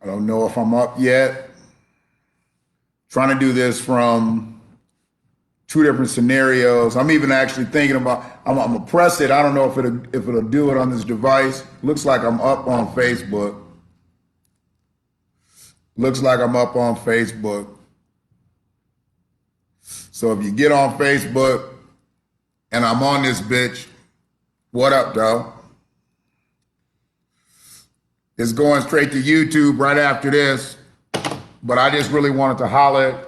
I don't know if I'm up yet. Trying to do this from two different scenarios. I'm even actually thinking about, I'm gonna press it. I don't know if it'll do it on this device. Looks like I'm up on Facebook. Looks like I'm up on Facebook. So if you get on Facebook and I'm on this bitch, what up, though? It's going straight to YouTube right after this. But I just really wanted to holler,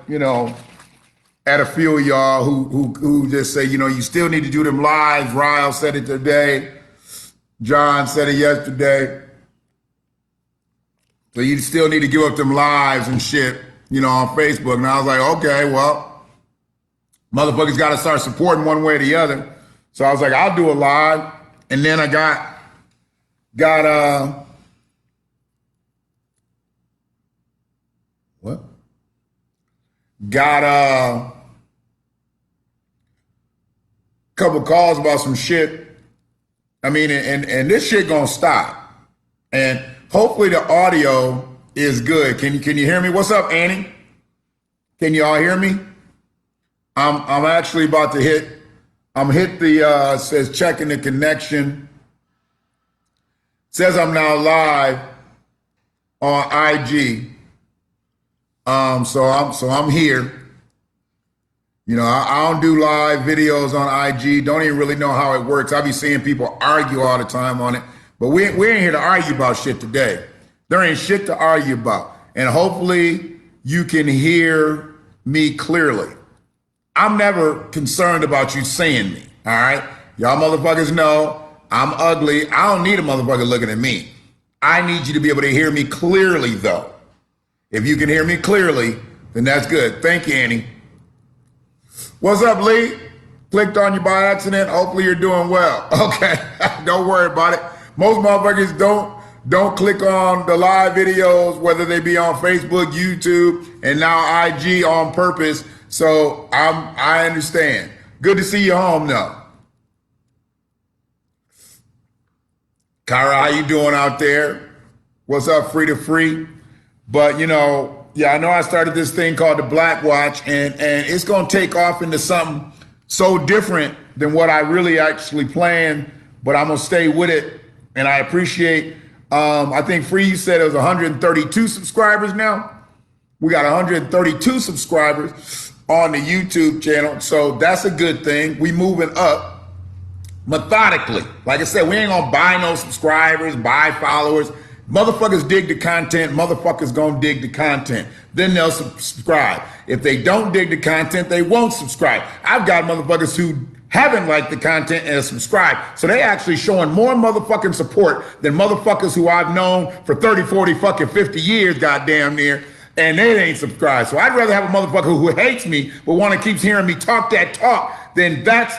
at a few of y'all who just say, you still need to do them lives. Ryle said it today. John said it yesterday. So you still need to give up them lives and shit, on Facebook. And I was like, okay, well, motherfuckers got to start supporting one way or the other. So I was like, I'll do a live. And then I got a couple calls about some shit. I mean, and this shit gonna stop. And hopefully the audio is good. Can you hear me? What's up, Annie? Can you all hear me? I'm actually about to hit the says checking the connection. Says I'm now live on IG. So I'm here. I don't do live videos on IG. Don't even really know how it works. I be seeing people argue all the time on it. But we ain't here to argue about shit today. There ain't shit to argue about. And hopefully you can hear me clearly. I'm never concerned about you seeing me, all right? Y'all motherfuckers know I'm ugly. I don't need a motherfucker looking at me. I need you to be able to hear me clearly, though. If you can hear me clearly, then that's good. Thank you, Annie. What's up, Lee? Clicked on you by accident. Hopefully you're doing well. Okay, don't worry about it. Most motherfuckers don't click on the live videos, whether they be on Facebook, YouTube, and now IG on purpose. So I understand. Good to see you home though. Kyra, how you doing out there? What's up, Free to Free? But I know I started this thing called the BlackWatch, and it's gonna take off into something so different than what I really actually planned, but I'm gonna stay with it. And I appreciate, I think Free, you said it was 132 subscribers now. We got 132 subscribers on the YouTube channel. So that's a good thing. We moving up methodically. Like I said, we ain't gonna buy no subscribers, buy followers. Motherfuckers dig the content, motherfuckers gonna dig the content. Then they'll subscribe. If they don't dig the content, they won't subscribe. I've got motherfuckers who haven't liked the content and subscribed. So they actually showing more motherfucking support than motherfuckers who I've known for 30, 40, fucking 50 years, goddamn near, and they ain't subscribed. So I'd rather have a motherfucker who hates me but want to keep hearing me talk that talk, then that's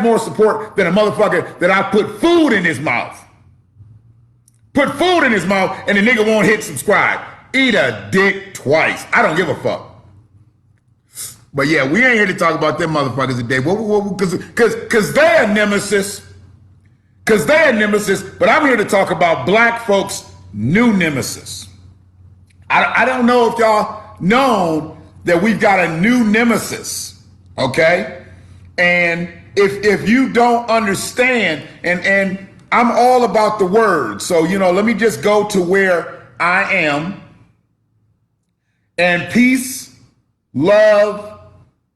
more support than a motherfucker that I put food in his mouth. Put food in his mouth and the nigga won't hit subscribe. Eat a dick twice. I don't give a fuck. But yeah, we ain't here to talk about them motherfuckers today. Cause they're a nemesis. Cause they're a nemesis, but I'm here to talk about black folks' new nemesis. I don't know if y'all know that we've got a new nemesis, okay? And if you don't understand, and I'm all about the word. So, let me just go to where I am. And peace, love,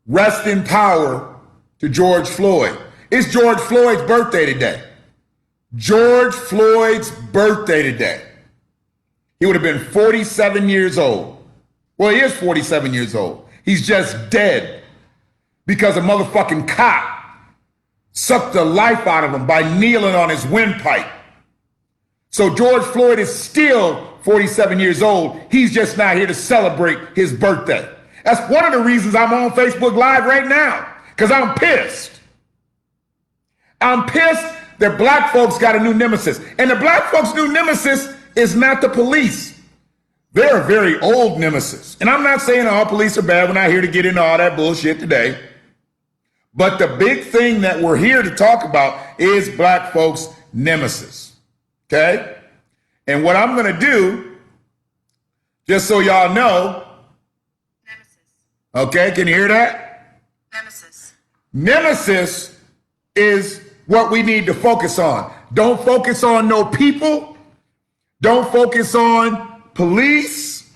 rest in power to George Floyd. It's George Floyd's birthday today. George Floyd's birthday today. He would have been 47 years old. Well, he is 47 years old. He's just dead because a motherfucking cop sucked the life out of him by kneeling on his windpipe. So George Floyd is still 47 years old. He's just not here to celebrate his birthday. That's one of the reasons I'm on Facebook Live right now, because I'm pissed. I'm pissed that black folks got a new nemesis. And the black folks' new nemesis is not the police. They're a very old nemesis. And I'm not saying all police are bad. We're not here to get into all that bullshit today. But the big thing that we're here to talk about is black folks' nemesis, okay? And what I'm gonna do Just so y'all know. Nemesis. Okay, can you hear that? Nemesis. Nemesis is what we need to focus on. Don't focus on no people. Don't focus on police.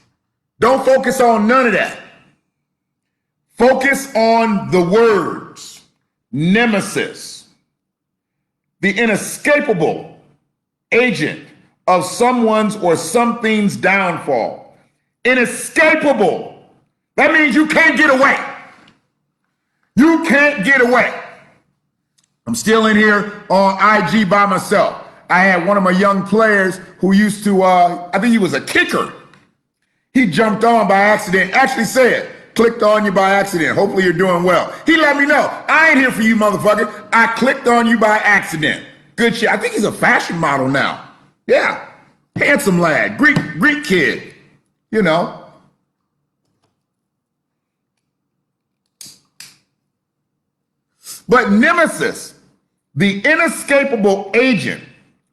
Don't focus on none of that. Focus on the words. Nemesis. The inescapable agent of someone's or something's downfall. Inescapable. That means you can't get away. You can't get away. I'm still in here on IG by myself. I had one of my young players who used to, I think he was a kicker. He jumped on by accident, actually said, clicked on you by accident. Hopefully you're doing well. He let me know, I ain't here for you, motherfucker. I clicked on you by accident. Good shit. I think he's a fashion model now. Yeah. Handsome lad, Greek kid, you know. But nemesis, the inescapable agent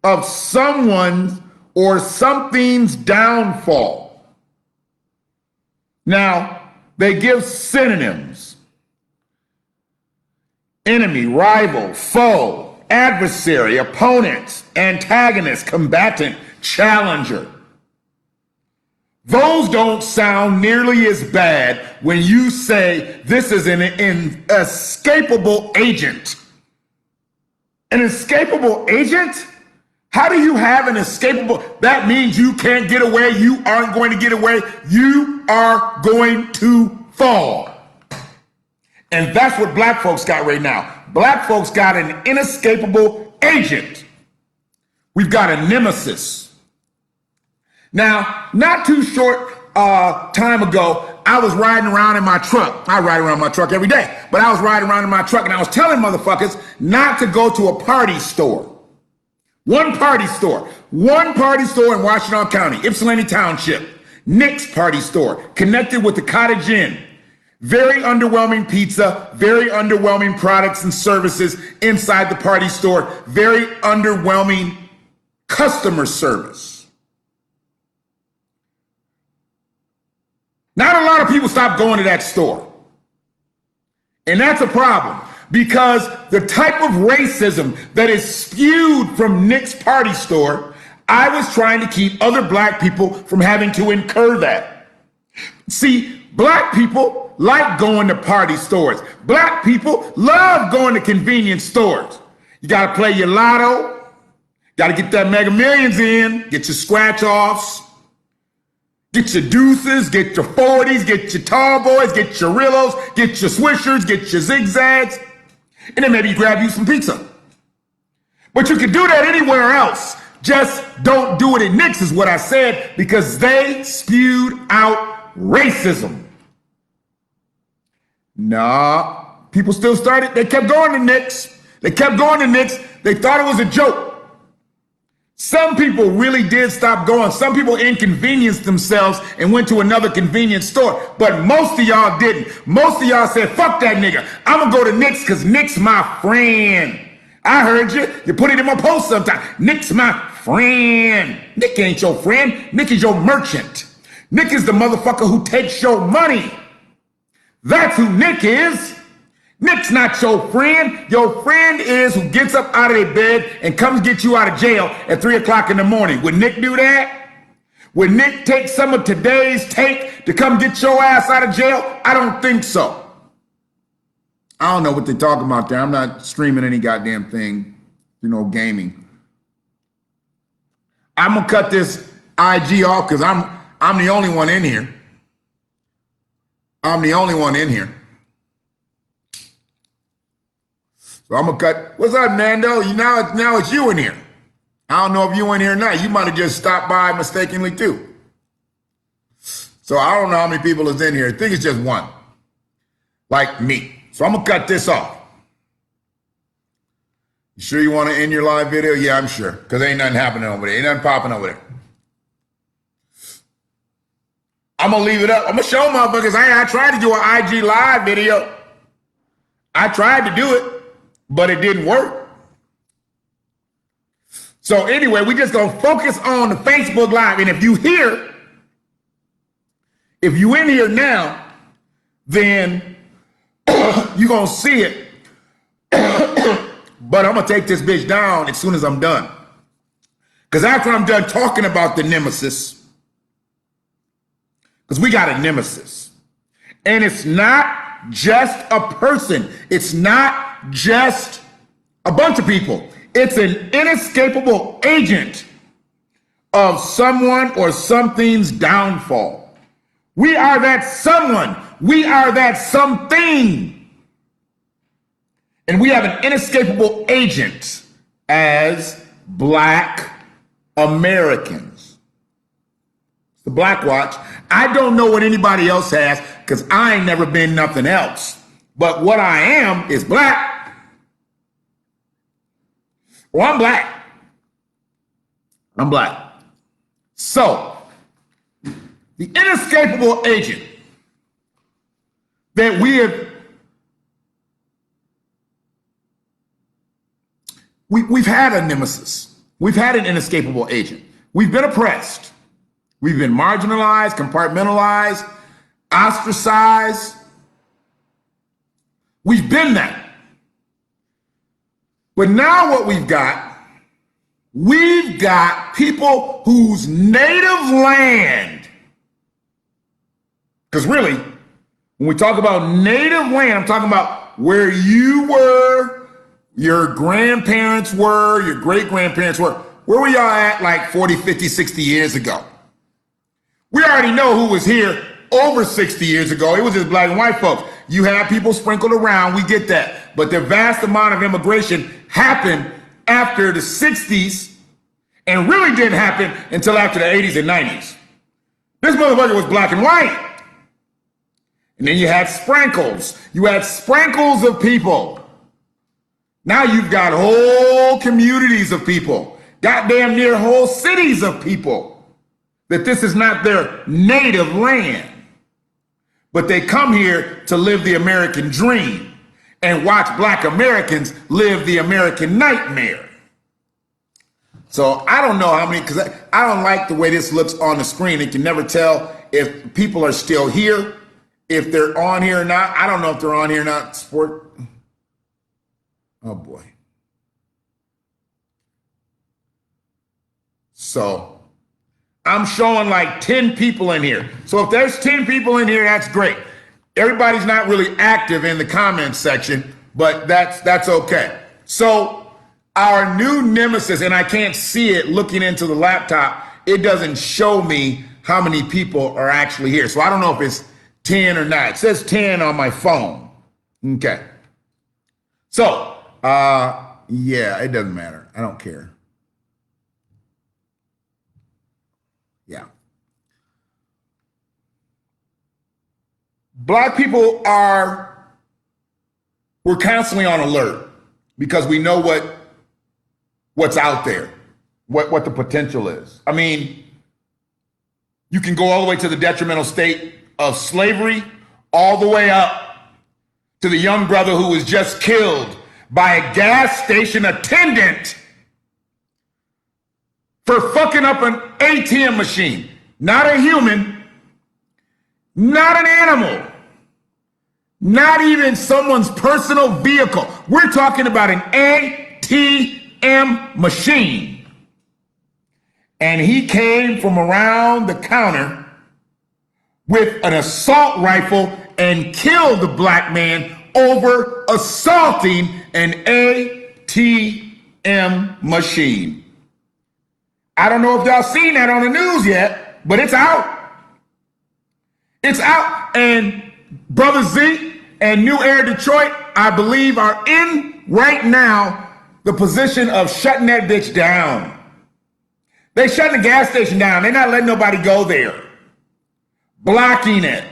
of someone's or something's downfall. Now, they give synonyms. Enemy, rival, foe, adversary, opponent, antagonist, combatant, challenger. Those don't sound nearly as bad when you say this is an inescapable agent. An escapable agent? How do you have an escapable? That means you can't get away. You aren't going to get away. You are going to fall. And that's what black folks got right now. Black folks got an inescapable agent. We've got a nemesis. Now, not too short time ago, I was riding around in my truck. I ride around my truck every day, but I was riding around in my truck and I was telling motherfuckers not to go to a party store. One party store in Washington County, Ypsilanti Township, Nick's party store, connected with the Cottage Inn. Very underwhelming pizza, very underwhelming products and services inside the party store, very underwhelming customer service. Not a lot of people stop going to that store. And that's a problem because the type of racism that is spewed from Nick's party store, I was trying to keep other black people from having to incur that. See, black people like going to party stores. Black people love going to convenience stores. You got to play your lotto, got to get that Mega Millions in, get your scratch offs. Get your deuces, get your 40s, get your tall boys, get your Rillos, get your swishers, get your zigzags, and then maybe you grab you some pizza. But you can do that anywhere else. Just don't do it at Nick's is what I said because they spewed out racism. Nah, people still started. They kept going to Nick's. They kept going to Nick's. They thought it was a joke. Some people really did stop going. Some people inconvenienced themselves and went to another convenience store. But most of y'all didn't. Most of y'all said, fuck that nigga. I'm going to go to Nick's because Nick's my friend. I heard you. You put it in my post sometime. Nick's my friend. Nick ain't your friend. Nick is your merchant. Nick is the motherfucker who takes your money. That's who Nick is. Nick's not your friend. Your friend is who gets up out of their bed and comes get you out of jail at 3 o'clock in the morning. Would Nick do that? Would Nick take some of today's take to come get your ass out of jail? I don't think so. I don't know what they're talking about there. I'm not streaming any goddamn thing, you know, gaming. I'm gonna cut this IG off because I'm the only one in here. I'm the only one in here. So I'm gonna cut. What's up, Nando? Now it's you in here. I don't know if you in here or not. You might have just stopped by mistakenly too. So I don't know how many people is in here. I think it's just one, like me. So I'm gonna cut this off. You sure you want to end your live video? Yeah, I'm sure, because ain't nothing happening over there. Ain't nothing popping over there. I'm gonna leave it up. I'm gonna show motherfuckers. I tried to do an IG live video. I tried to do it, but it didn't work. So anyway, we just gonna focus on the Facebook Live. And if you hear If you in here now, then you're going to see it. But I'm going to take this bitch down as soon as I'm done. Because after I'm done talking about the nemesis, because we got a nemesis. And it's not just a person. It's not just a bunch of people. It's an inescapable agent of someone or something's downfall. We are that someone. We are that something. And we have an inescapable agent as Black Americans. It's the BlackWatch. I don't know what anybody else has because I ain't never been nothing else. But what I am is black. Well, I'm black. I'm black. So, the inescapable agent that we've had a nemesis. We've had an inescapable agent. We've been oppressed. We've been marginalized, compartmentalized, ostracized. We've been that. But now what we've got people whose native land, because really, when we talk about native land, I'm talking about where you were, your grandparents were, your great-grandparents were. Where were y'all at like 40, 50, 60 years ago? We already know who was here over 60 years ago. It was just black and white folks. You have people sprinkled around, we get that. But the vast amount of immigration happened after the 60s and really didn't happen until after the 80s and 90s. This motherfucker was black and white. And then you had sprinkles. You had sprinkles of people. Now you've got whole communities of people, goddamn near whole cities of people, that this is not their native land. But they come here to live the American dream and watch Black Americans live the American nightmare. So I don't know how many, because I don't like the way this looks on the screen. You can never tell if people are still here, if they're on here or not. I don't know if they're on here or not. Sport. Oh boy. So I'm showing like 10 people in here. So if there's 10 people in here, that's great. Everybody's not really active in the comments section, but that's okay. So our new nemesis, and I can't see it looking into the laptop, it doesn't show me how many people are actually here. So I don't know if it's 10 or not. It says 10 on my phone. Okay. So, yeah, it doesn't matter. I don't care. Yeah. Black people we're constantly on alert because we know what's out there, what the potential is. I mean, you can go all the way to the detrimental state of slavery, all the way up to the young brother who was just killed by a gas station attendant for fucking up an ATM machine. Not a human, not an animal, not even someone's personal vehicle. We're talking about an ATM machine. And he came from around the counter with an assault rifle and killed the black man over assaulting an ATM machine. I don't know if y'all seen that on the news yet, but it's out. It's out. And Brother Z and New Air Detroit, I believe, are in right now the position of shutting that bitch down. They shutting the gas station down. They're not letting nobody go there. Blocking it.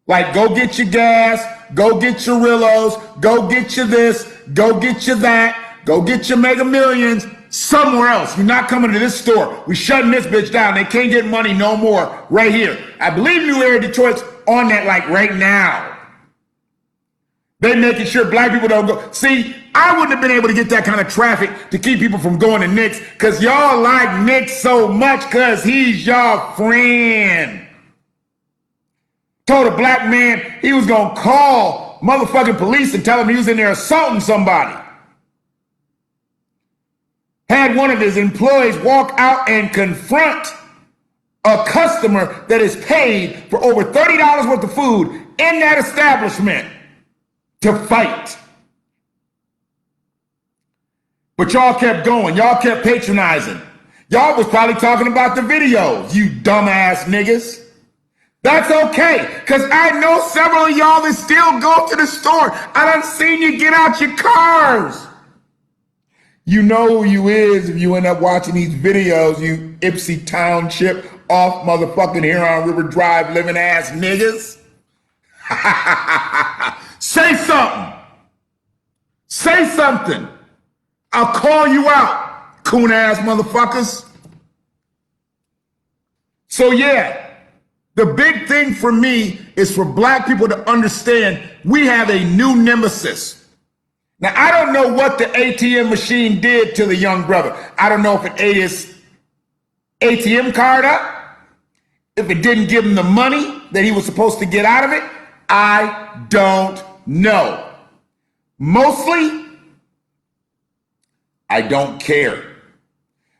Like, go get your gas, go get your Rillos, go get you this, go get you that, go get your Mega Millions somewhere else. You're not coming to this store. We shutting this bitch down. They can't get money no more right here. I believe New Era Detroit's on that like right now. They're making sure black people don't go. See, I wouldn't have been able to get that kind of traffic to keep people from going to Nick's because y'all like Nick so much because he's y'all friend. told a black man he was gonna call motherfucking police and tell him he was in there assaulting somebody. Had one of his employees walk out and confront a customer that is paid for over $30 worth of food in that establishment to fight. But y'all kept going. Y'all kept patronizing. Y'all was probably talking about the videos, you dumbass niggas. That's okay, because I know several of y'all that still go to the store. I done seen you get out your cars. You know who you is if you end up watching these videos, you Ipsy Township off motherfucking Huron River Drive living ass niggas. Say something. Say something. I'll call you out, coon ass motherfuckers. So yeah, the big thing for me is for black people to understand we have a new nemesis. Now, I don't know what the ATM machine did to the young brother. I don't know if it ate his ATM card up, if it didn't give him the money that he was supposed to get out of it. I don't know. Mostly, I don't care.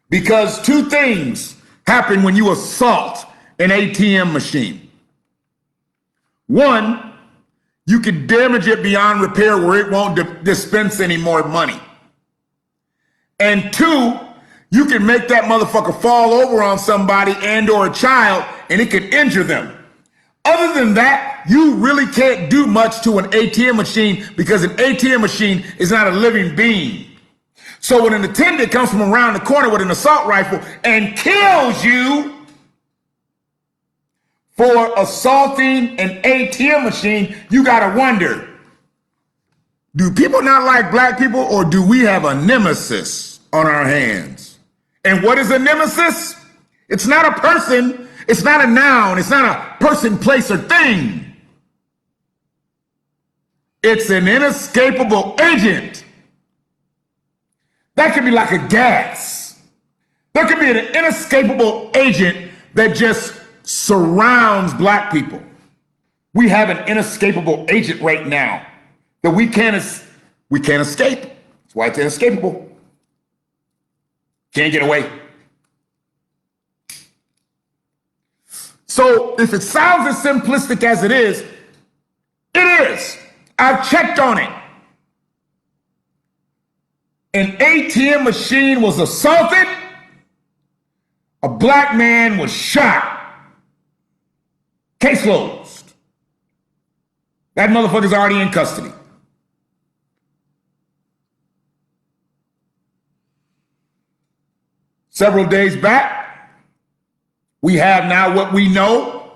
Because two things happen when you assault an ATM machine. One, you can damage it beyond repair where it won't dispense any more money. And two, you can make that motherfucker fall over on somebody and or a child and it could injure them. Other than that, you really can't do much to an ATM machine because an ATM machine is not a living being. So when an attendant comes from around the corner with an assault rifle and kills you for assaulting an ATM machine, you gotta wonder, do people not like black people or do we have a nemesis on our hands? And what is a nemesis? It's not a person, it's not a noun, it's not a person, place, or thing. It's an inescapable agent. That could be like a gas. There could be an inescapable agent that just surrounds black people. We have an inescapable agent right now that we can't escape. That's why it's inescapable. Can't get away. So if it sounds as simplistic as it is, it is. I've checked on it. An ATM machine was assaulted. A black man was shot. Case closed. That motherfucker's already in custody. Several days back, we have now what we know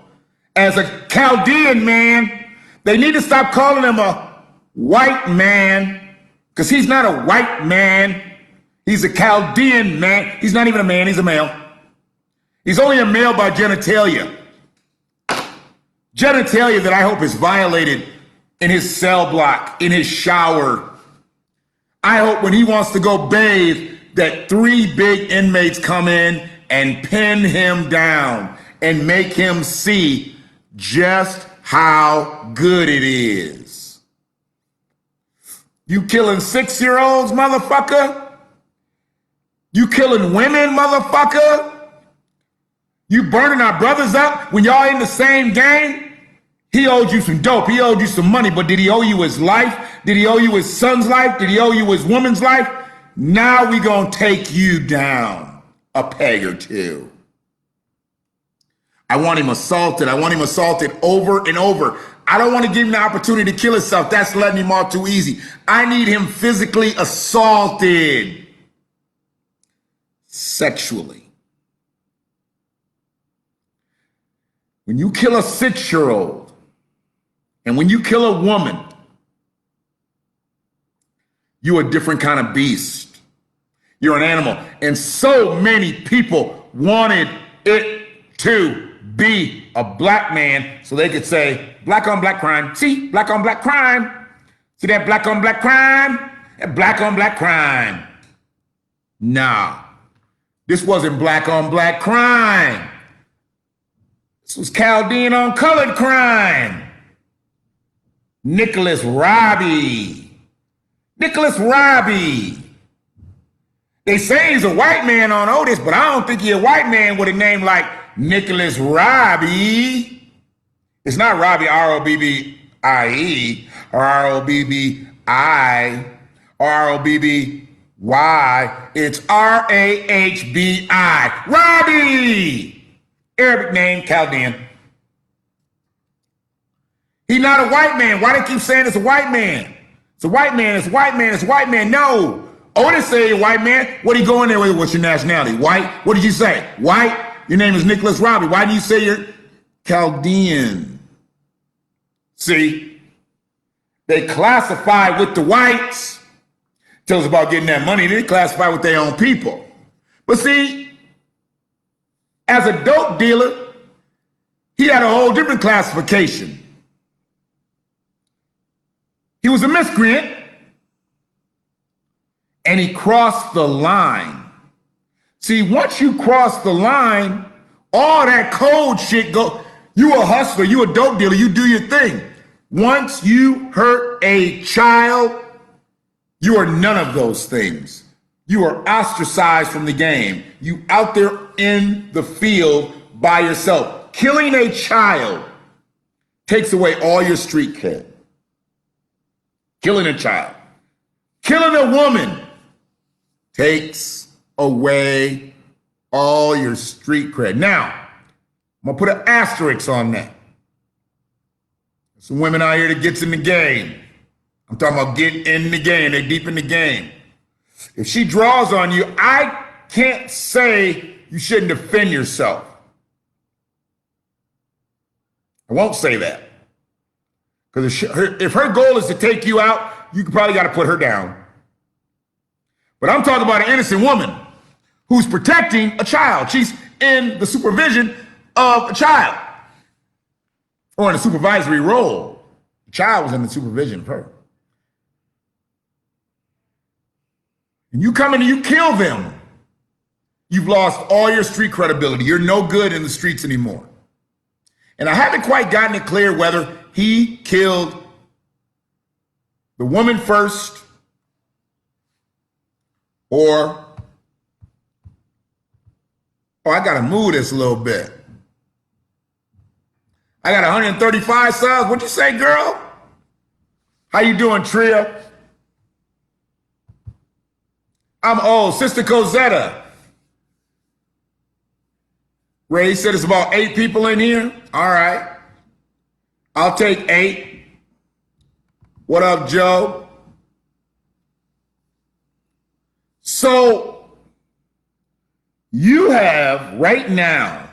as a Chaldean man. They need to stop calling him a white man because he's not a white man. He's a Chaldean man. He's not even a man, he's a male. He's only a male by genitalia. Genitalia that I hope is violated in his cell block, in his shower. I hope when he wants to go bathe that 3 big inmates come in and pin him down and make him see just how good it is. You killing 6-year-olds, motherfucker? You killing women, motherfucker? You burning our brothers up when y'all in the same gang? He owed you some dope. He owed you some money, but did he owe you his life? Did he owe you his son's life? Did he owe you his woman's life? Now we gonna take you down a peg or two. I want him assaulted. I want him assaulted over and over. I don't want to give him the opportunity to kill himself. That's letting him off too easy. I need him physically assaulted. Sexually. When you kill a 6-year-old and when you kill a woman, you're a different kind of beast. You're an animal. And so many people wanted it to be a black man so they could say, black on black crime. See, black on black crime. See that black on black crime? That black on black crime. Nah, this wasn't black on black crime. This was Chaldean on colored crime. Nicholas Robbie. Nicholas Robbie. They say he's a white man on Otis, but I don't think he's a white man with a name like Nicholas Robbie. It's not Robbie, R-O-B-B-I-E, or R-O-B-B-I, or R-O-B-B-Y. It's R-A-H-B-I. Robbie! Arabic name, Chaldean. He's not a white man. Why they keep saying it's a white man? It's a white man, it's a white man, it's a white man. No. Otis say white man. What are you going there with? What's your nationality? White? What did you say? White? Your name is Nicholas Robbie. Why do you say you're Chaldean? See? They classify with the whites. Tell us about getting that money. They classify with their own people. But see, as a dope dealer, he had a whole different classification. He was a miscreant, and he crossed the line. See, once you cross the line, all that code shit go. You a hustler, you a dope dealer, you do your thing. Once you hurt a child, you are none of those things. You are ostracized from the game. You out there in the field by yourself. Killing a child takes away all your street cred. Killing a child. Killing a woman takes away all your street cred. Now, I'm gonna put an asterisk on that. There's some women out here that gets in the game. I'm talking about getting in the game. They deep in the game. If she draws on you, I can't say you shouldn't defend yourself. I won't say that. Because if her goal is to take you out, you probably got to put her down. But I'm talking about an innocent woman who's protecting a child. She's in the supervision of a child, or in a supervisory role. The child was in the supervision of her. And you come in and you kill them. You've lost all your street credibility. You're no good in the streets anymore. And I haven't quite gotten it clear whether he killed the woman first or, I gotta move this a little bit. I got 135 subs. What'd you say, girl? How you doing, Tria? I'm old. Sister Cosetta. Ray said it's about 8 people in here. All right. I'll take 8. What up, Joe? So you have right now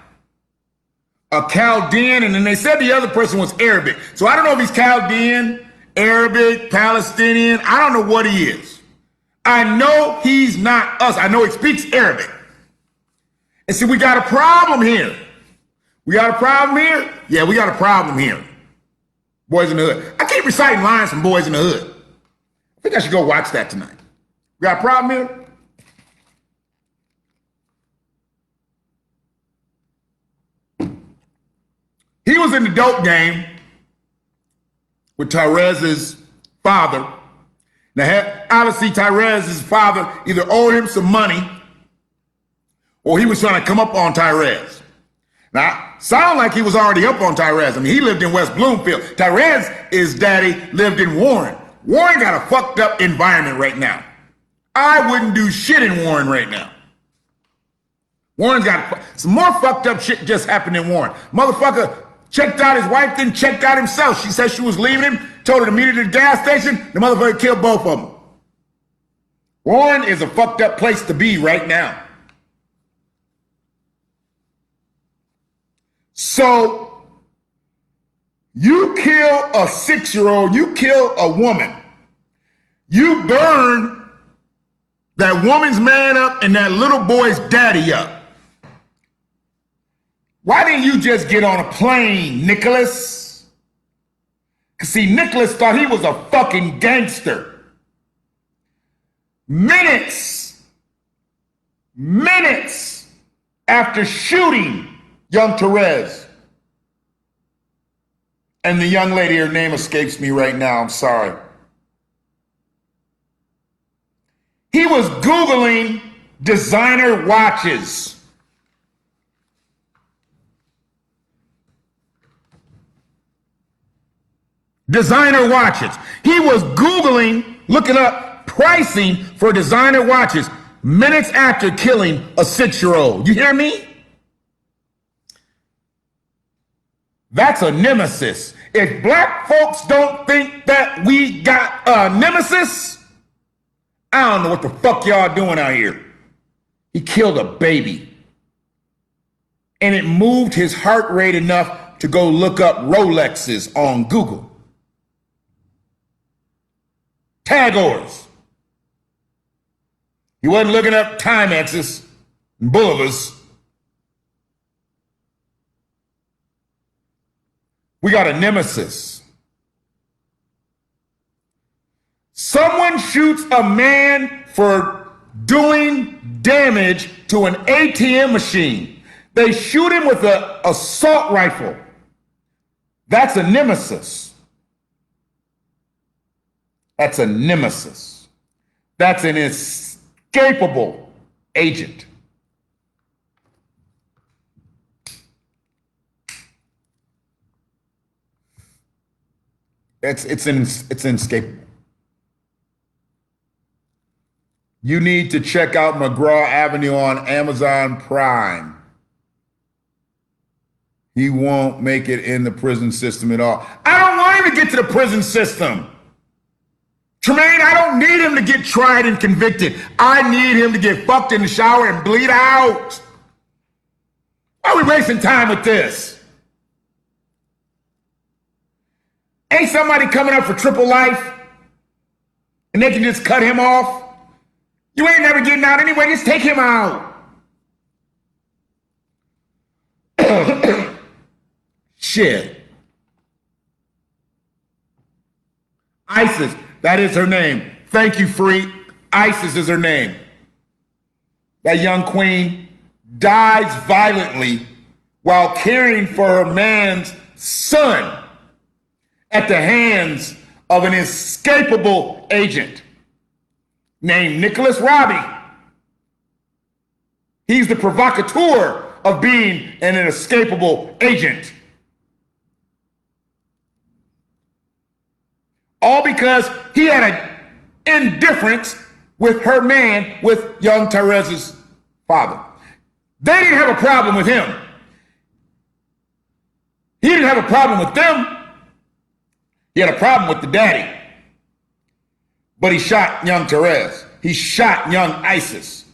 a Chaldean, and then they said the other person was Arabic. So I don't know if he's Chaldean, Arabic, Palestinian. I don't know what he is. I know he's not us. I know he speaks Arabic. And see, we got a problem here. We got a problem here? Yeah, we got a problem here. Boys in the Hood. I keep reciting lines from Boys in the Hood. I think I should go watch that tonight. We got a problem here? He was in the dope game with Tyrez's father. Now, obviously, Tyrez's father either owed him some money or he was trying to come up on Tyrez. Now, sound like he was already up on Tyrez. I mean, he lived in West Bloomfield. Tyrez's daddy lived in Warren. Warren got a fucked up environment right now. I wouldn't do shit in Warren right now. Warren's got some more fucked up shit just happened in Warren. Motherfucker checked out his wife, then checked out himself. She said she was leaving him, told her to meet her at the gas station. The motherfucker killed both of them. Warren is a fucked up place to be right now. So you kill a 6-year-old, you kill a woman, you burn that woman's man up and that little boy's daddy up. Why didn't you just get on a plane, Nicholas? Because see, Nicholas thought he was a fucking gangster. Minutes after shooting young Therese, And the young lady, her name escapes me right now. I'm sorry. He was Googling designer watches. Designer watches. He was Googling, looking up pricing for designer watches minutes after killing a 6-year-old. You hear me? That's a nemesis. If black folks don't think that we got a nemesis, I don't know what the fuck y'all doing out here. He killed a baby. And it moved his heart rate enough to go look up Rolexes on Google. Tag orders. He wasn't looking up Timexes and Boulevars. We got a nemesis. Someone shoots a man for doing damage to an ATM machine. They shoot him with an assault rifle. That's a nemesis. That's a nemesis. That's an inescapable agent. It's inescapable. You need to check out McGraw Avenue on Amazon Prime. He won't make it in the prison system at all. I don't want him to get to the prison system. Tremaine, I don't need him to get tried and convicted. I need him to get fucked in the shower and bleed out. Why are we wasting time with this? Ain't somebody coming up for triple life and they can just cut him off? You ain't never getting out anyway, just take him out. Shit. ISIS, that is her name. Thank you, Free. ISIS is her name. That young queen dies violently while caring for her man's son at the hands of an inescapable agent named Nicholas Robbie. He's the provocateur of being an inescapable agent. All because he had an indifference with her man, with young Teresa's father. They didn't have a problem with him. He didn't have a problem with them. He had a problem with the daddy. But he shot young Therese. He shot young ISIS.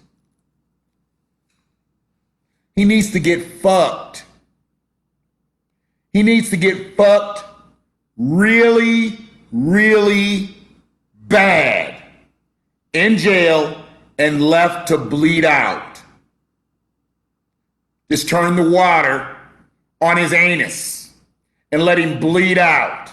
He needs to get fucked. He needs to get fucked really, really bad in jail and left to bleed out. Just turn the water on his anus and let him bleed out.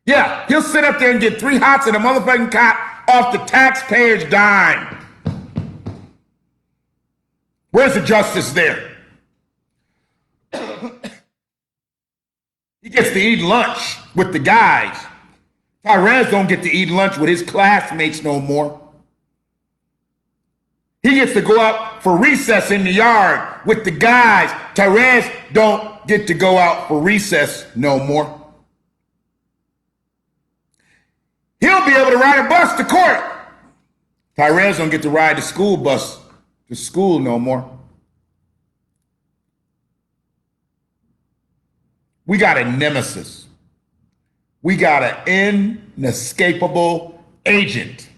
Yeah, he'll sit up there and get 3 hots and a motherfucking cop off the taxpayer's dime. Where's the justice there? He gets to eat lunch with the guys. Tyrez don't get to eat lunch with his classmates no more. He gets to go out for recess in the yard with the guys. Tyrez don't get to go out for recess no more. He'll be able to ride a bus to court. Tyrez don't get to ride the school bus to school no more. We got a nemesis. We got an inescapable agent.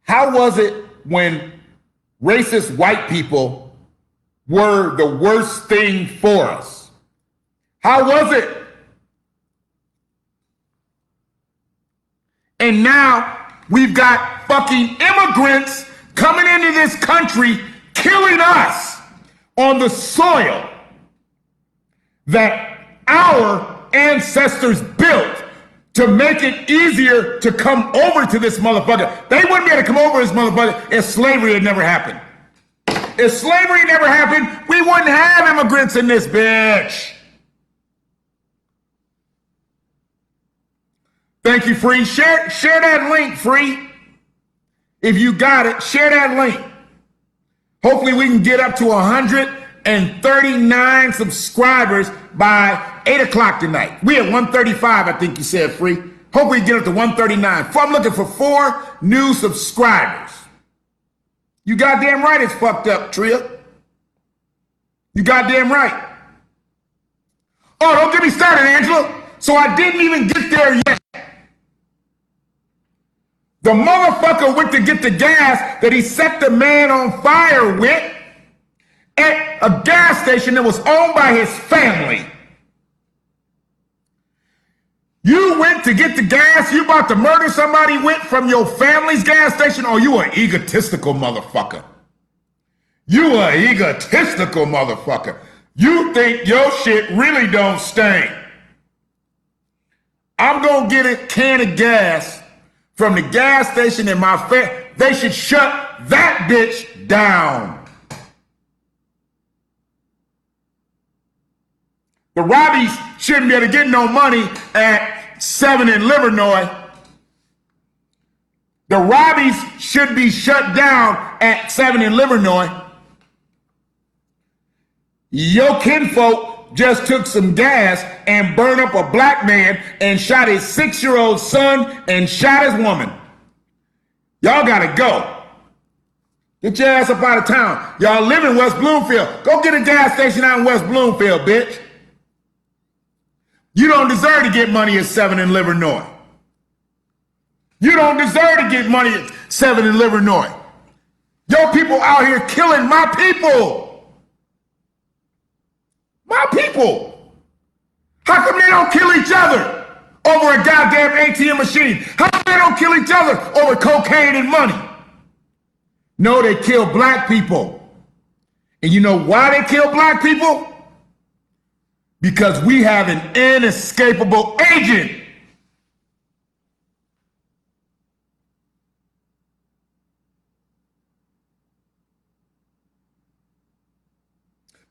How was it when racist white people were the worst thing for us? How was it? And now we've got fucking immigrants coming into this country, killing us on the soil that our ancestors built to make it easier to come over to this motherfucker. They wouldn't be able to come over to this motherfucker if slavery had never happened. If slavery never happened, we wouldn't have immigrants in this bitch. Thank you, Free. Share that link, Free. If you got it, share that link. Hopefully we can get up to 139 subscribers by 8 o'clock tonight. We at 135, I think you said, Free. Hopefully we get up to 139. I'm looking for 4 new subscribers. You goddamn right it's fucked up, Tria. You goddamn right. Oh, don't get me started, Angela. So I didn't even get there yet. The motherfucker went to get the gas that he set the man on fire with at a gas station that was owned by his family. You went to get the gas you about to murder somebody with from your family's gas station? Oh, you an egotistical motherfucker. You an egotistical motherfucker. You think your shit really don't stink. I'm gonna get a can of gas from the gas station in my they should shut that bitch down. The Robbies shouldn't be able to get no money at 7 in Livernois. The Robbies should be shut down at 7 in Livernois. Your kinfolk just took some gas and burned up a black man and shot his 6-year-old son and shot his woman. Y'all gotta go. Get your ass up out of town. Y'all live in West Bloomfield. Go get a gas station out in West Bloomfield, bitch. You don't deserve to get money at 7 in Livernois. You don't deserve to get money at 7 in Livernois. Your people out here killing my people. My people. How come they don't kill each other over a goddamn ATM machine? How come they don't kill each other over cocaine and money? No, they kill black people. And you know why they kill black people? Because we have an inescapable agent.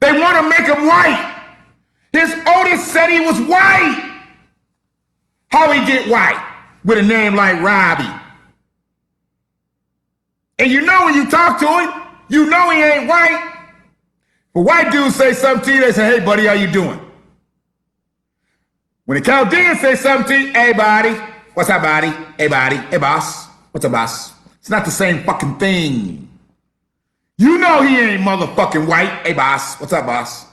They want to make him white. His Otis said he was white. How he get white with a name like Robbie? And you know when you talk to him, you know he ain't white. But white dudes say something to you, they say, hey buddy, how you doing? When the Chaldeans say something to you, hey buddy, what's up buddy? Hey buddy, hey boss, what's up boss? It's not the same fucking thing. You know he ain't motherfucking white. Hey, boss. What's up, boss?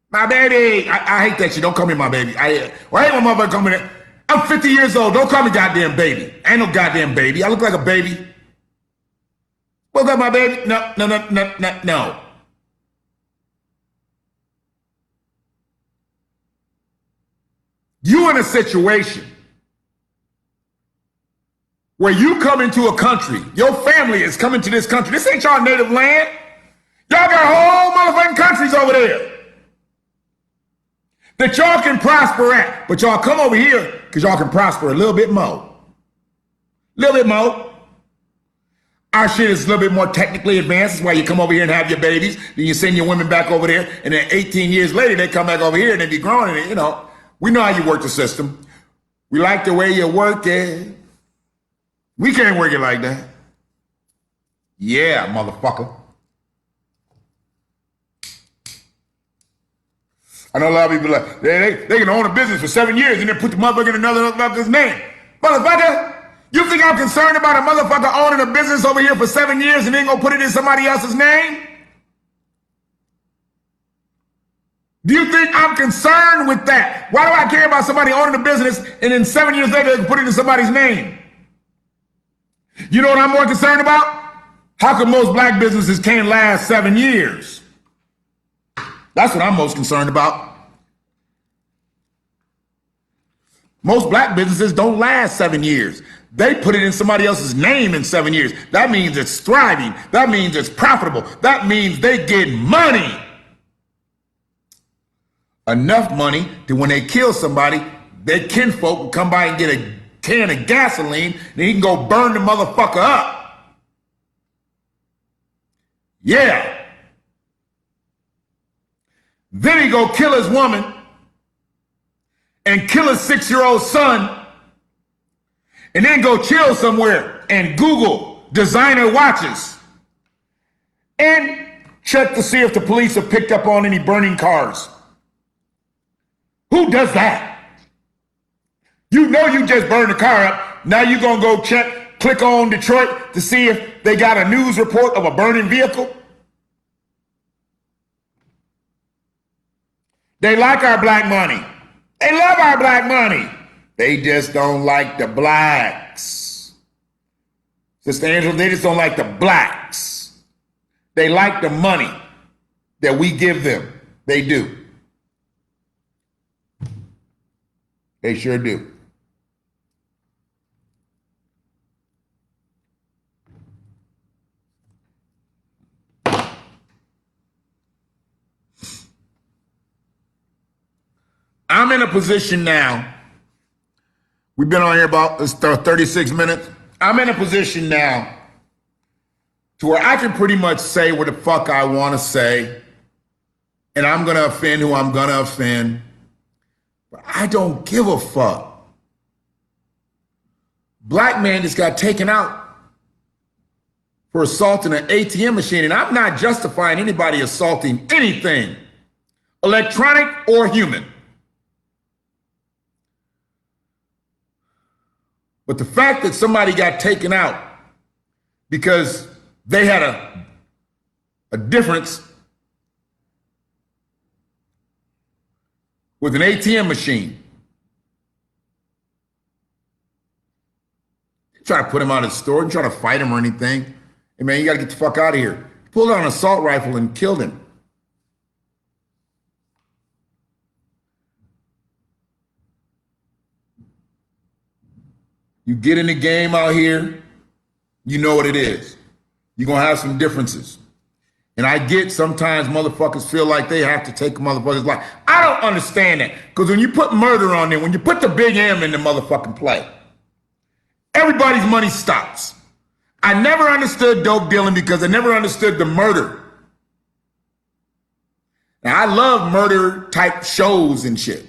My baby. I hate that shit. Don't call me my baby. I hate when motherfucker call me that. I'm 50 years old. Don't call me goddamn baby. I ain't no goddamn baby. I look like a baby. What's up, my baby? No. You in a situation where you come into a country, your family is coming to this country. This ain't y'all native land. Y'all got whole motherfucking countries over there that y'all can prosper at. But y'all come over here because y'all can prosper a little bit more. A little bit more. Our shit is a little bit more technically advanced. That's why you come over here and have your babies. Then you send your women back over there. And then 18 years later, they come back over here and they be growing. And, you know, we know how you work the system. We like the way you work it. We can't work it like that. Yeah, motherfucker. I know a lot of people like, they can own a business for 7 years and then put the motherfucker in another motherfucker's name. Motherfucker, you think I'm concerned about a motherfucker owning a business over here for 7 years and then gonna put it in somebody else's name? Do you think I'm concerned with that? Why do I care about somebody owning a business and then 7 years later they can put it in somebody's name? You know what I'm more concerned about? How come most black businesses can't last 7 years? That's what I'm most concerned about. Most black businesses don't last 7 years. They put it in somebody else's name in 7 years. That means it's thriving. That means it's profitable. That means they get money. Enough money that when they kill somebody, their kinfolk will come by and get a can of gasoline, then he can go burn the motherfucker up. Yeah. Then he go kill his woman and kill his 6-year-old son and then go chill somewhere and Google designer watches and check to see if the police have picked up on any burning cars. Who does that? You know you just burned the car up. Now you're going to go check, click on Detroit to see if they got a news report of a burning vehicle. They like our black money. They love our black money. They just don't like the blacks. Sister Angela, they just don't like the blacks. They like the money that we give them. They do. They sure do. I'm in a position now. We've been on here about 36 minutes. I'm in a position now to where I can pretty much say what the fuck I want to say, and I'm going to offend who I'm going to offend, but I don't give a fuck. Black man just got taken out for assaulting an ATM machine, and I'm not justifying anybody assaulting anything, electronic or human. But the fact that somebody got taken out because they had a difference with an ATM machine, try to put him out of the store, try to fight him or anything. Hey man, you gotta get the fuck out of here. Pulled out an assault rifle and killed him. You get in the game out here, you know what it is. You're gonna have some differences. And I get sometimes motherfuckers feel like they have to take a motherfucker's life. I don't understand that. Because when you put murder on there, when you put the big M in the motherfucking play, everybody's money stops. I never understood dope dealing because I never understood the murder. Now I love murder type shows and shit.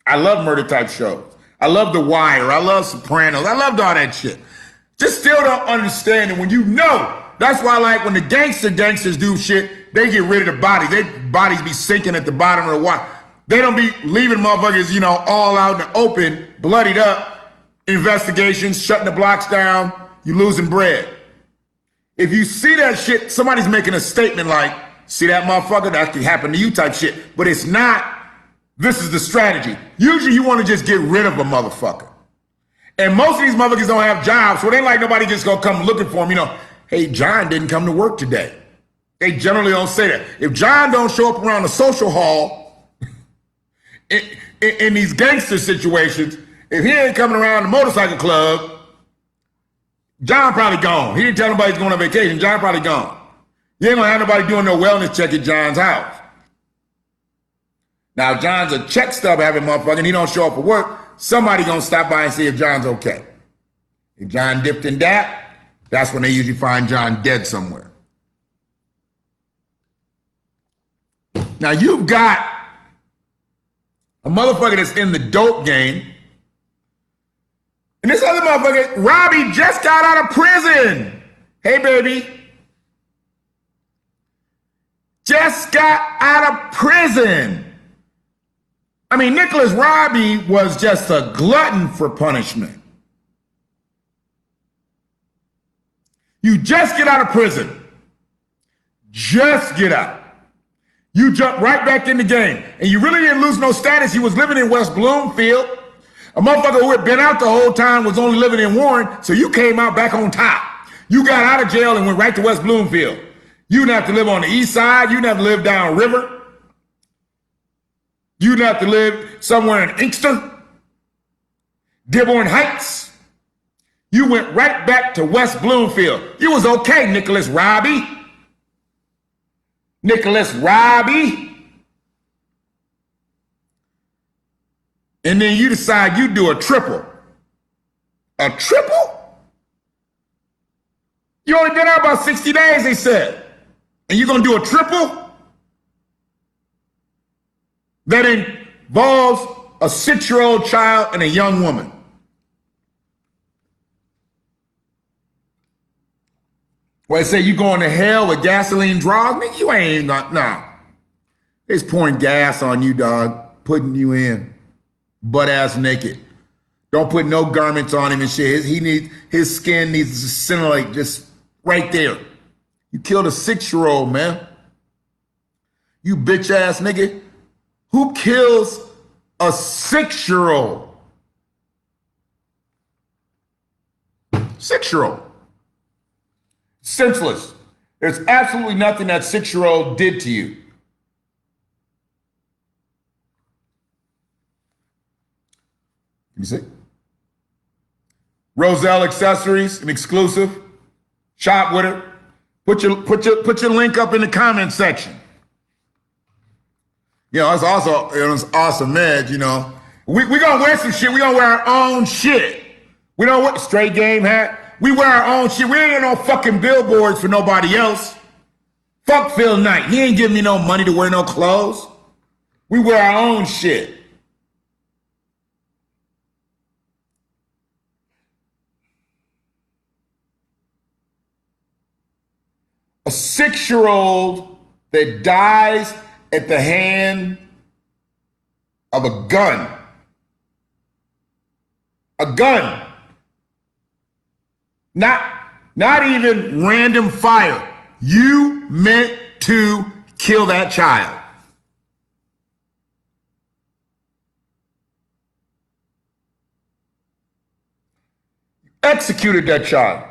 I love murder type shows. I love The Wire. I love Sopranos. I loved all that shit. Just still don't understand it when you know. That's why, like, when the gangsters do shit, they get rid of the bodies. Their bodies be sinking at the bottom of the water. They don't be leaving motherfuckers, you know, all out in the open, bloodied up, investigations, shutting the blocks down, you losing bread. If you see that shit, somebody's making a statement like, see that motherfucker, that could happen to you type shit. But it's not. This is the strategy. Usually you want to just get rid of a motherfucker. And most of these motherfuckers don't have jobs, so it ain't like nobody just gonna come looking for them. You know, hey, John didn't come to work today. They generally don't say that. If John don't show up around the social hall in these gangster situations, if he ain't coming around the motorcycle club, John probably gone. He didn't tell nobody he's going on vacation. John probably gone. You ain't gonna have nobody doing no wellness check at John's house. Now, if John's a check stub having motherfucker and he don't show up for work, somebody gonna stop by and see if John's okay. If John dipped in that, that's when they usually find John dead somewhere. Now, you've got a motherfucker that's in the dope game, and this other motherfucker, Robbie, just got out of prison. Hey, baby. Just got out of prison. I mean, Nicholas Robbie was just a glutton for punishment. You just get out of prison. Just get out. You jump right back in the game. And you really didn't lose no status. You was living in West Bloomfield. A motherfucker who had been out the whole time was only living in Warren, so you came out back on top. You got out of jail and went right to West Bloomfield. You didn't have to live on the east side. You didn't have to live down river. You didn't have to live somewhere in Inkster, Dearborn Heights. You went right back to West Bloomfield. You was okay, Nicholas Robbie. Nicholas Robbie. and then you decide you do a triple. A triple? You only been out about 60 days, they said. And you're going to do a triple? That involves a 6-year-old child and a young woman. Well, they say you going to hell with gasoline draws? Nigga, you ain't not, nah. It's pouring gas on you, dog, putting you in. Butt ass naked. Don't put no garments on him and shit. His skin needs to scintillate just right there. You killed a 6-year-old, man. You bitch ass nigga. Who kills a 6-year-old? 6-year-old. Senseless. There's absolutely nothing that 6-year-old did to you. You see? Roselle Accessories, an exclusive. Shop with her. Put your link up in the comment section. You know, it's awesome, man. You know, we gonna wear some shit. We gonna wear our own shit. We don't wear straight game hat. We wear our own shit. We ain't no fucking billboards for nobody else. Fuck Phil Knight. He ain't giving me no money to wear no clothes. We wear our own shit. A 6-year-old that dies at the hand of a gun. A gun. Not even random fire. You meant to kill that child. Executed that child.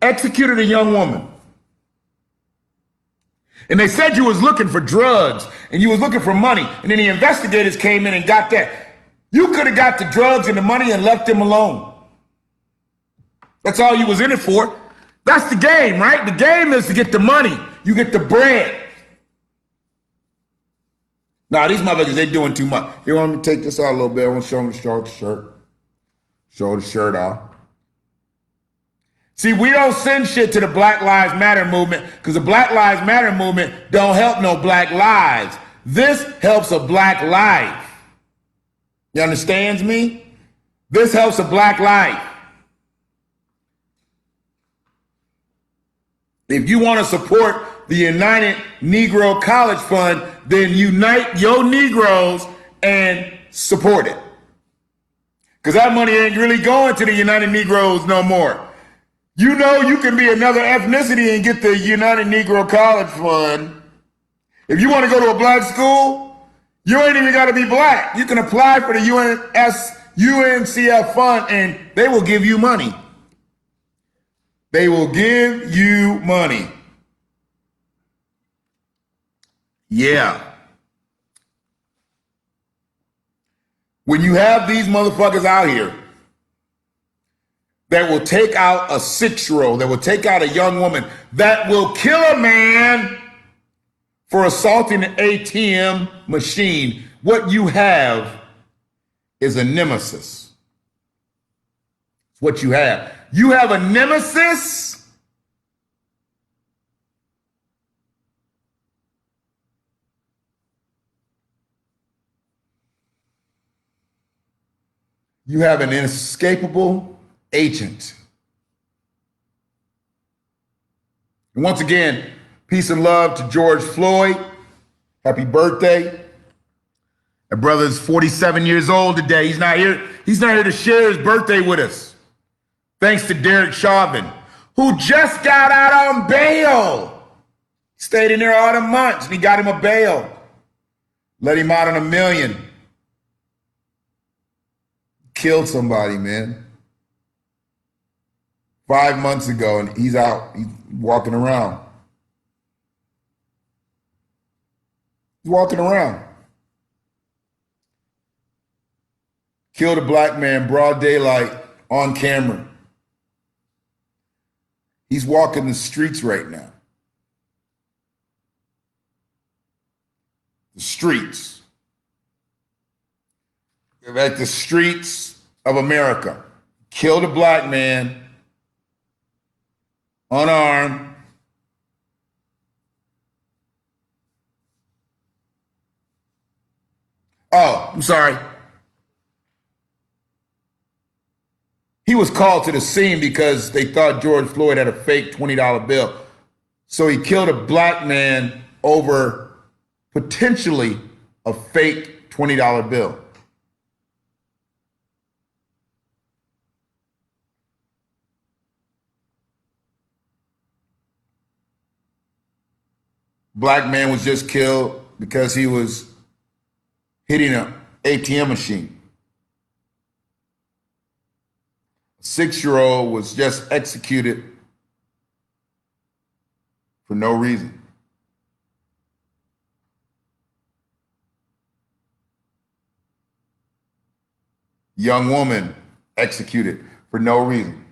Executed a young woman. And they said you was looking for drugs and you was looking for money. And then the investigators came in and got that. You could have got the drugs and the money and left them alone. That's all you was in it for. That's the game, right? The game is to get the money. You get the bread. Nah, these motherfuckers, they doing too much. You want me to take this out a little bit? I want to show them the shirt. Show the shirt off. See, we don't send shit to the Black Lives Matter movement because the Black Lives Matter movement don't help no black lives. This helps a black life. You understands me? This helps a black life. If you want to support the United Negro College Fund, then unite your Negroes and support it. Because that money ain't really going to the United Negroes no more. You know you can be another ethnicity and get the United Negro College Fund. If you want to go to a black school, you ain't even got to be black. You can apply for the UNCF fund and they will give you money. They will give you money. Yeah. When you have these motherfuckers out here that will take out a 6-year-old, that will take out a young woman, that will kill a man for assaulting an ATM machine, what you have is a nemesis. It's what you have. You have a nemesis. You have an inescapable agent. And once again, peace and love to George Floyd. Happy birthday. That brother's 47 years old today. He's not here. He's not here to share his birthday with us. Thanks to Derek Chauvin, who just got out on bail. Stayed in there all the months and he got him a bail. Let him out on $1 million. Killed somebody, man. 5 months ago, and he's out. He's walking around. He's walking around. Killed a black man, broad daylight, on camera. He's walking the streets right now. The streets. Like the streets of America. Killed a black man, unarmed. Oh, I'm sorry. He was called to the scene because they thought George Floyd had a fake $20 bill. So he killed a black man over potentially a fake $20 bill. Black man was just killed because he was hitting an ATM machine. A 6-year-old was just executed for no reason. Young woman executed for no reason.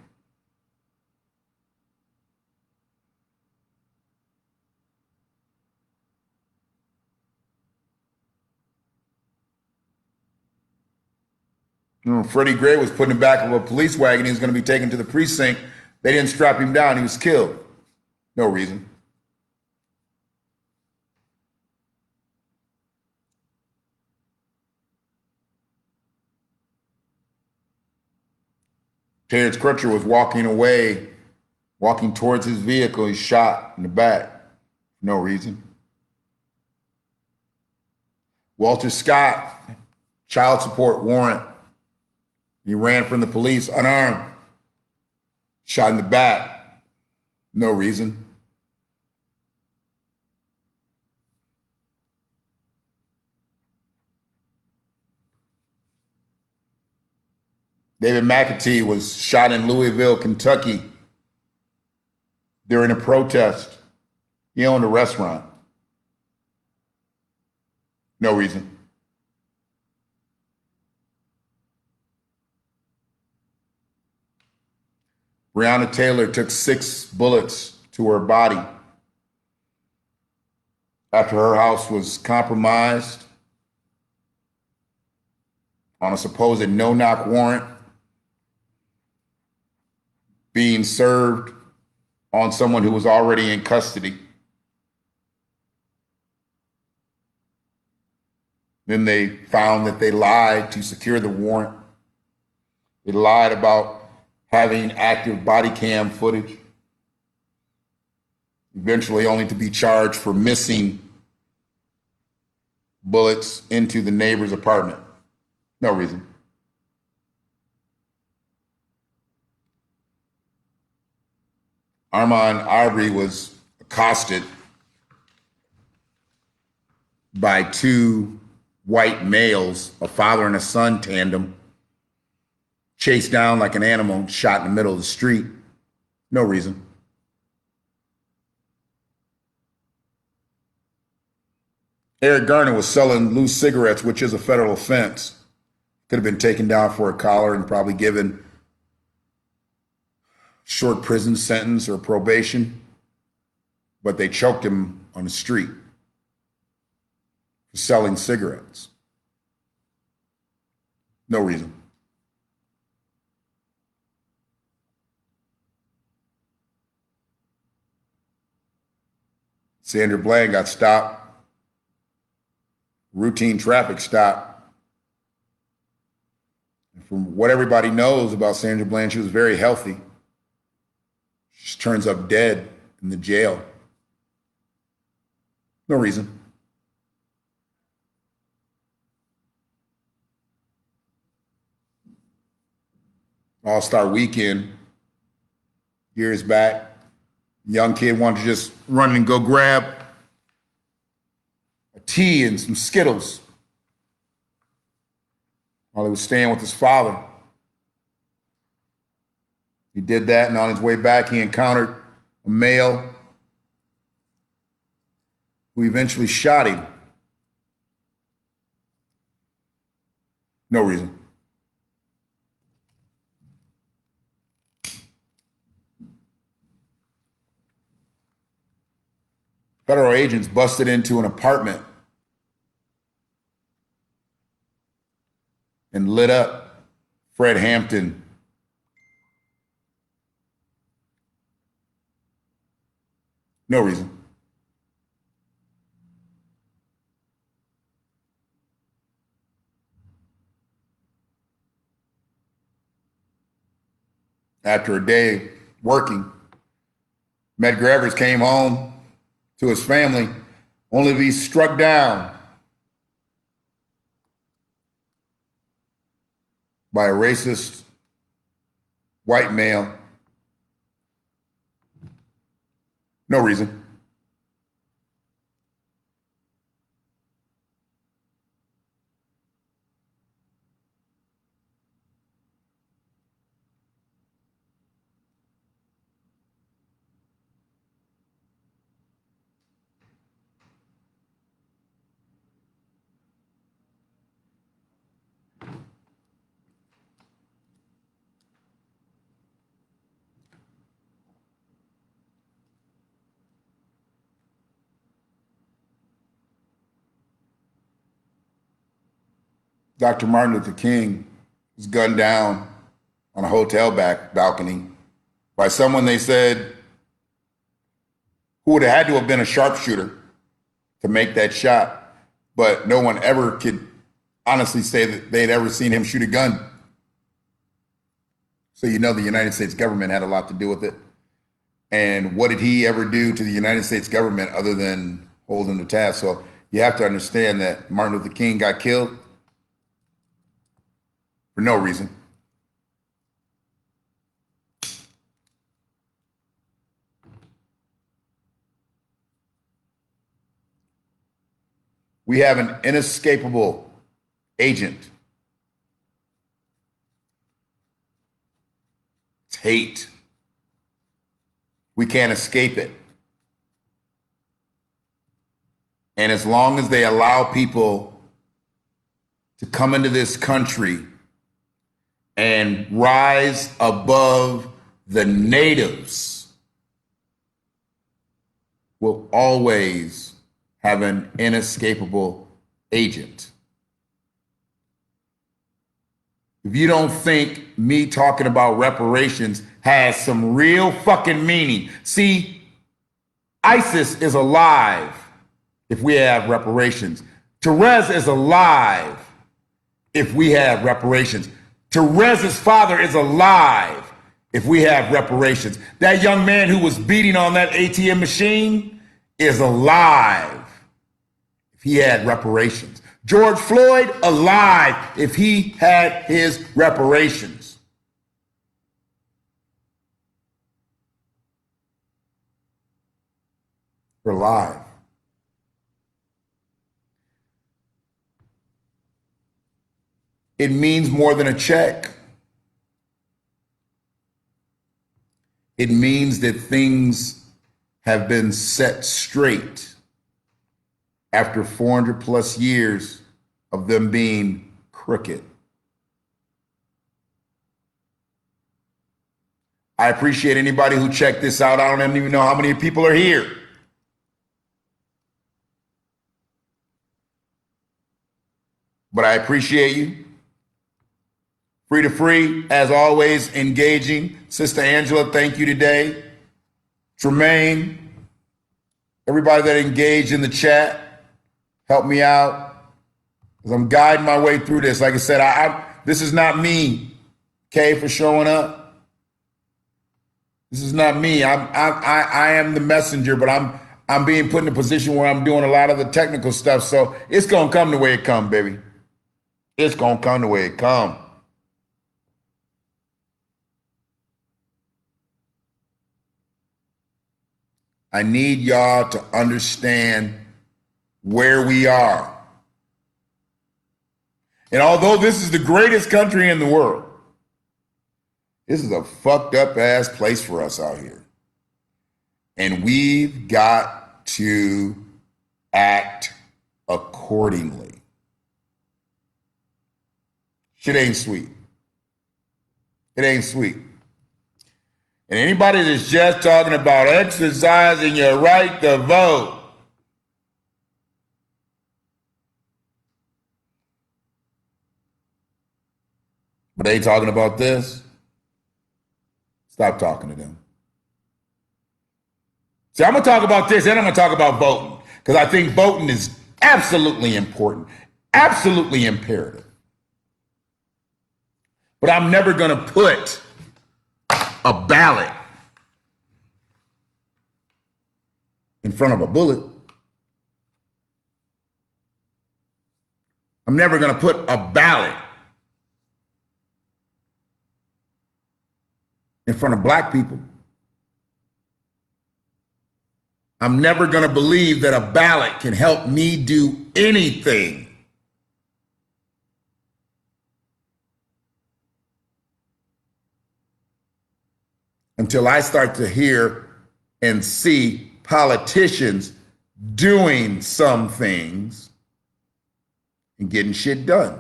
Freddie Gray was put in the back of a police wagon. He was going to be taken to the precinct. They didn't strap him down. He was killed. No reason. Terrence Crutcher was walking away, walking towards his vehicle. He's shot in the back. No reason. Walter Scott, child support warrant. He ran from the police unarmed, shot in the back. No reason. David McAtee was shot in Louisville, Kentucky during a protest. He owned a restaurant. No reason. Breonna Taylor took 6 bullets to her body after her house was compromised on a supposed no-knock warrant being served on someone who was already in custody. Then they found that they lied to secure the warrant. They lied about having active body cam footage, eventually only to be charged for missing bullets into the neighbor's apartment. No reason. Armand Arbery was accosted by 2 white males, a father and a son tandem, chased down like an animal, shot in the middle of the street. No reason. Eric Garner was selling loose cigarettes, which is a federal offense. Could have been taken down for a collar and probably given short prison sentence or probation, but they choked him on the street for selling cigarettes. No reason. Sandra Bland got stopped, routine traffic stop. And from what everybody knows about Sandra Bland, she was very healthy. She turns up dead in the jail. No reason. All-Star Weekend, years back, young kid wanted to just run and go grab a tea and some Skittles while he was staying with his father. He did that, and on his way back, he encountered a male who eventually shot him. No reason. Federal agents busted into an apartment and lit up Fred Hampton. No reason. After a day working, Medgar Evers came home to his family only to be struck down by a racist white male. No reason. Dr. Martin Luther King was gunned down on a hotel balcony by someone they said who would have had to have been a sharpshooter to make that shot, but no one ever could honestly say that they'd ever seen him shoot a gun. So you know the United States government had a lot to do with it. And what did he ever do to the United States government other than hold him to task? So you have to understand that Martin Luther King got killed for no reason. We have an inescapable agent. It's hate. We can't escape it. And as long as they allow people to come into this country and rise above the natives, we'll always have an inescapable agent. If you don't think me talking about reparations has some real fucking meaning, see, ISIS is alive if we have reparations. Therese is alive if we have reparations. Therese's father is alive if we have reparations. That young man who was beating on that ATM machine is alive if he had reparations. George Floyd, alive if he had his reparations. We're alive. It means more than a check. It means that things have been set straight after 400 plus years of them being crooked. I appreciate anybody who checked this out. I don't even know how many people are here. But I appreciate you. Free to free, as always, engaging. Sister Angela, thank you today. Tremaine, everybody that engaged in the chat, help me out, because I'm guiding my way through this. Like I said, this is not me, Kay, for showing up. This is not me. I am the messenger, but I'm being put in a position where I'm doing a lot of the technical stuff. So it's gonna come the way it come, baby. It's gonna come the way it come. I need y'all to understand where we are. And although this is the greatest country in the world, this is a fucked up ass place for us out here. And we've got to act accordingly. Shit ain't sweet. It ain't sweet. And anybody that's just talking about exercising your right to vote, But they talking about this. Stop talking to them. See, I'm going to talk about this, and I'm going to talk about voting, because I think voting is absolutely important, absolutely imperative. But I'm never going to put a ballot in front of a bullet. I'm never going to put a ballot in front of black people. I'm never going to believe that a ballot can help me do anything until I start to hear and see politicians doing some things and getting shit done.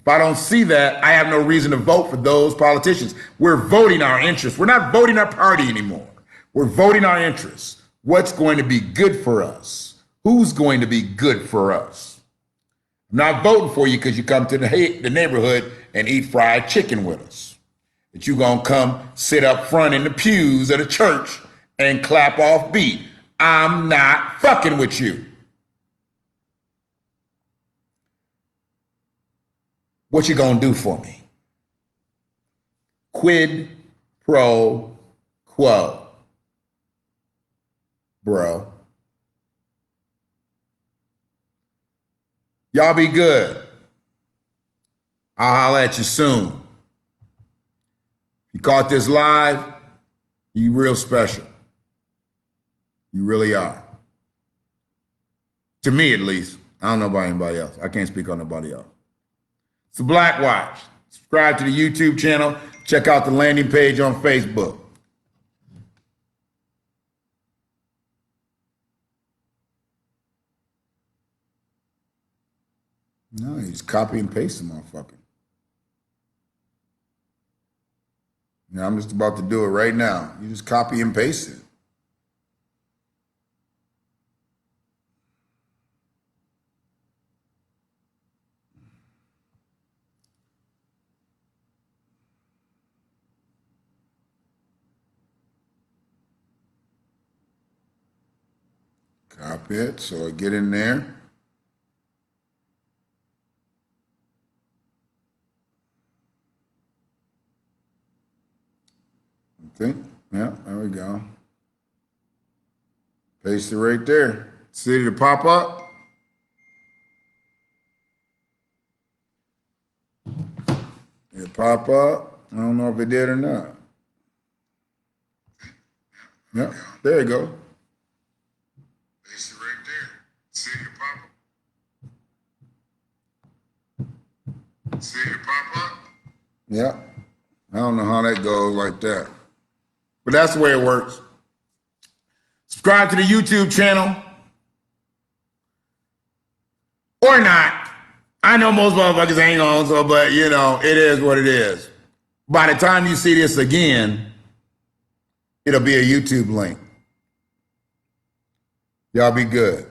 If I don't see that, I have no reason to vote for those politicians. We're voting our interests. We're not voting our party anymore. We're voting our interests. What's going to be good for us? Who's going to be good for us? I'm not voting for you because you come to the neighborhood and eat fried chicken with us. That you're going to come sit up front in the pews of the church and clap off beat. I'm not fucking with you. What you going to do for me? Quid pro quo. Bro. Y'all be good. I'll holler at you soon. You caught this live, you real special. You really are. To me, at least. I don't know about anybody else. I can't speak on nobody else. It's the BlackWatch. Subscribe to the YouTube channel. Check out the landing page on Facebook. No, he's copy and paste the motherfucker. Yeah, I'm just about to do it right now. You just copy and paste it. Copy it, so I get in there. Okay, yeah, there we go. Paste it right there. See it pop up? It pop up. I don't know if it did or not. Yeah, there you go. Paste it right there. See it pop up? See it pop up? Yeah. I don't know how that goes like that. But that's the way it works. Subscribe to the YouTube channel. Or not. I know most motherfuckers ain't on, so, but you know, it is what it is. By the time you see this again, it'll be a YouTube link. Y'all be good.